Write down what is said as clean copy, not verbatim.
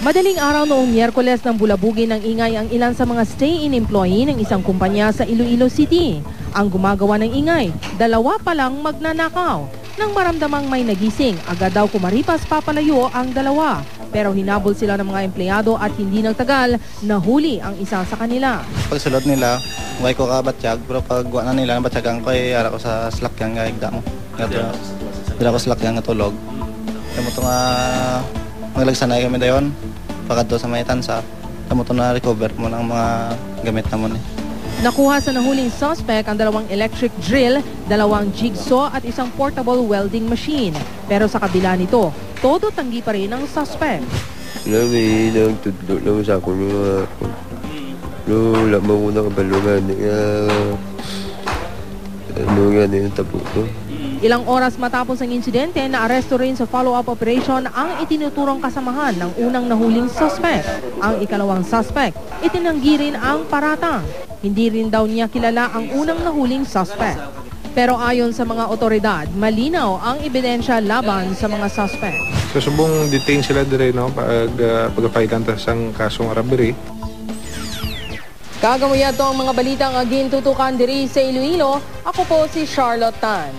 Madaling araw noong Miyerkules nang bulabugin ng ingay ang ilan sa mga stay-in employee ng isang kumpanya sa Iloilo City. Ang gumagawa ng ingay, dalawa pa lang magnanakaw. Nang maramdamang may nagising, agad daw kumaripas papalayo ang dalawa. Pero hinabol sila ng mga empleyado at hindi nagtagal, nahuli ang isa sa kanila. Pagsulod nila, huwag ko kabatsyag, pero pag na nila, nabatyagan ko ay ara ko sa slakyan nga igda mo. Dila ko slakyan nga tulog. Kaya mo ito nga maglagsanay kami dayon. Pagkado sa may tansa, kamo ito na-recover mo ng mga gamit naman eh. Nakuha sa nahuling suspect ang dalawang electric drill, dalawang jigsaw at isang portable welding machine. Pero sa kabila nito, todo tanggi pa rin ang suspect. May nagtudlo lang sa ako wala mo muna kabalungan. Ano nga na yung tapo ko. Ilang oras matapos ang insidente, naaresto rin sa follow-up operation ang itinuturong kasamahan ng unang nahuling suspect. Ang ikalawang suspect, itinanggi rin ang paratang. Hindi rin daw niya kilala ang unang nahuling suspect. Pero ayon sa mga otoridad, malinaw ang ebidensya laban sa mga suspect. So subong detain sila dire no pagpailan ta sang kasong robbery. Kagamuya to ang mga balitang agin tutukan diri sa Iloilo. Ako po si Charlotte Tan.